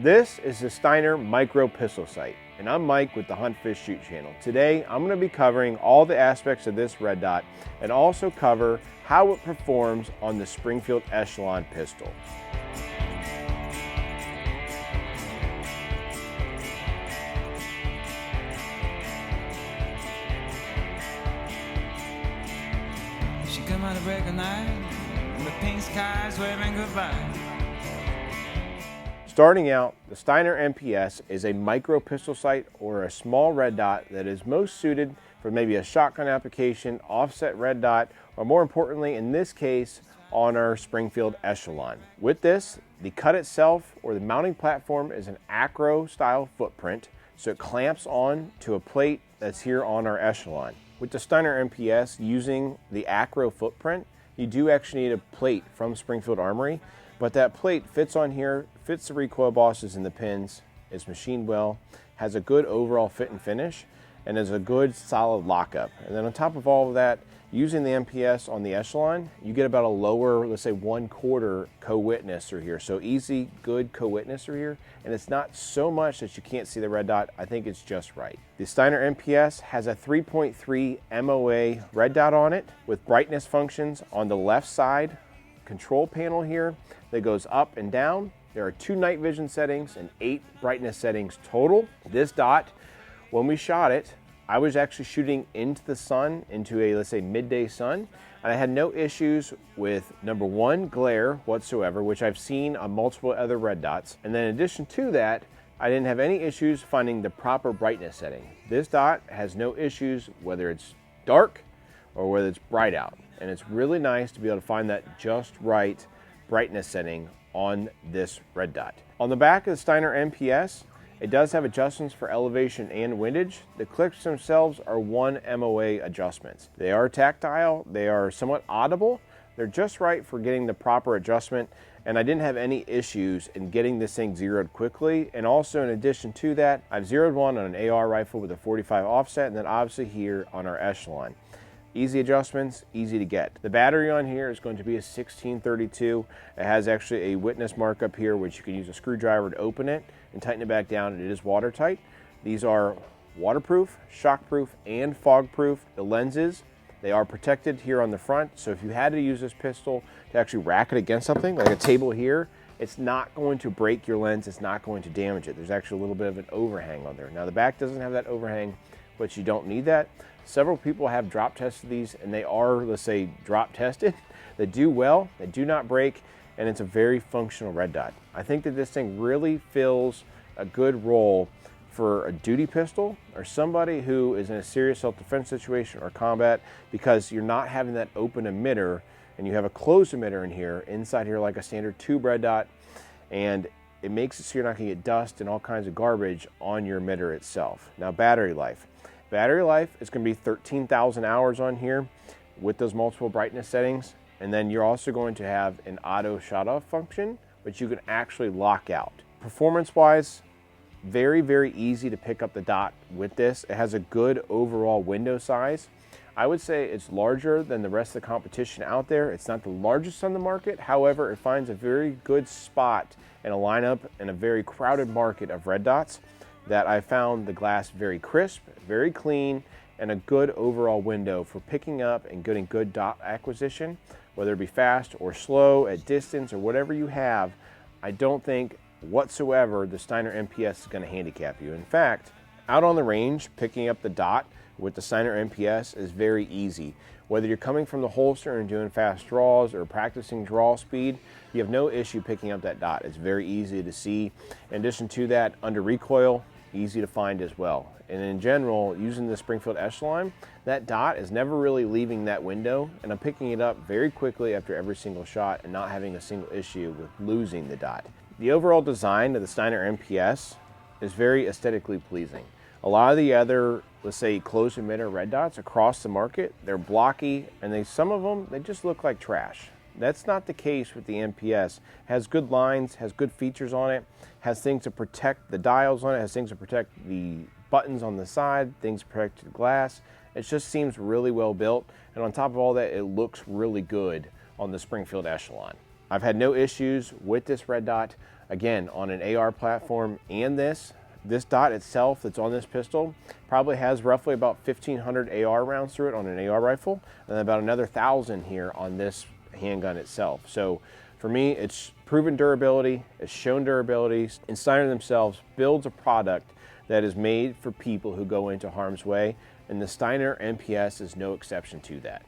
This is the Steiner Micro Pistol Sight, and I'm Mike with the Hunt Fish Shoot channel. Today, I'm going to be covering all the aspects of this red dot and also cover how it performs on the Springfield Echelon pistol. She come out of break of night, and the pink skies waving goodbye. Starting out, the Steiner MPS is a micro pistol sight or a small red dot that is most suited for maybe a shotgun application, offset red dot, or more importantly in this case, on our Springfield Echelon. With this, the cut itself or the mounting platform is an acro style footprint, so it clamps on to a plate that's here on our Echelon. With the Steiner MPS using the acro footprint, you do actually need a plate from Springfield Armory, but that plate fits on here, fits the recoil bosses and the pins, is machined well, has a good overall fit and finish, and is a good solid lockup. And then on top of all of that, using the MPS on the Echelon, you get about a lower, let's say 1/4 co-witness through here. So easy, good co-witness through here, and it's not so much that you can't see the red dot. I think it's just right. The Steiner MPS has a 3.3 MOA red dot on it with brightness functions on the left side control panel here that goes up and down. There are 2 night vision settings and 8 brightness settings total. This dot, when we shot it, I was actually shooting into the sun, into a, let's say, midday sun, and I had no issues with, number 1, glare whatsoever, which I've seen on multiple other red dots. And then in addition to that, I didn't have any issues finding the proper brightness setting. This dot has no issues whether it's dark or whether it's bright out. And it's really nice to be able to find that just right brightness setting on this red dot. On the back of the Steiner MPS, it does have adjustments for elevation and windage. The clicks themselves are 1 MOA adjustments. They are tactile, they are somewhat audible, they're just right for getting the proper adjustment, and I didn't have any issues in getting this thing zeroed quickly. And also in addition to that, I've zeroed one on an AR rifle with a 45 offset, and then obviously here on our Echelon. Easy adjustments, easy to get. The battery on here is going to be a 1632. It has actually a witness mark up here, which you can use a screwdriver to open it and tighten it back down, and it is watertight. These are waterproof, shockproof, and fogproof. The lenses, they are protected here on the front, so if you had to use this pistol to actually rack it against something, like a table here, it's not going to break your lens, it's not going to damage it. There's actually a little bit of an overhang on there. Now the back doesn't have that overhang, but you don't need that. Several people have drop tested these, and they are, let's say, drop tested. They do well, they do not break, and it's a very functional red dot. I think that this thing really fills a good role for a duty pistol or somebody who is in a serious self-defense situation or combat, because you're not having that open emitter and you have a closed emitter in here, inside here like a standard tube red dot, and it makes it so you're not gonna get dust and all kinds of garbage on your emitter itself. Now, battery life. Battery life is going to be 13,000 hours on here with those multiple brightness settings. And then you're also going to have an auto shut off function, which you can actually lock out. Performance wise, very, very easy to pick up the dot with this. It has a good overall window size. I would say it's larger than the rest of the competition out there. It's not the largest on the market. However, it finds a very good spot in a lineup in a very crowded market of red dots, that I found the glass very crisp, very clean, and a good overall window for picking up and getting good dot acquisition, whether it be fast or slow, at distance, or whatever you have. I don't think whatsoever the Steiner MPS is going to handicap you. In fact, out on the range, picking up the dot with the Steiner MPS is very easy. Whether you're coming from the holster and doing fast draws or practicing draw speed, you have no issue picking up that dot. It's very easy to see. In addition to that, under recoil, easy to find as well. And in general, using the Springfield Echelon, that dot is never really leaving that window, and I'm picking it up very quickly after every single shot and not having a single issue with losing the dot. The overall design of the Steiner MPS is very aesthetically pleasing. A lot of the other, let's say, closed emitter red dots across the market, they're blocky, and some of them, they just look like trash. That's not the case with the MPS. It has good lines, has good features on it, has things to protect the dials on it, has things to protect the buttons on the side, things to protect the glass. It just seems really well built, and on top of all that, it looks really good on the Springfield Echelon. I've had no issues with this red dot. Again, on an AR platform, and this dot itself that's on this pistol probably has roughly about 1,500 AR rounds through it on an AR rifle, and about another 1,000 here on this handgun itself. So for me, it's proven durability, it's shown durability, and Steiner themselves builds a product that is made for people who go into harm's way, and the Steiner MPS is no exception to that.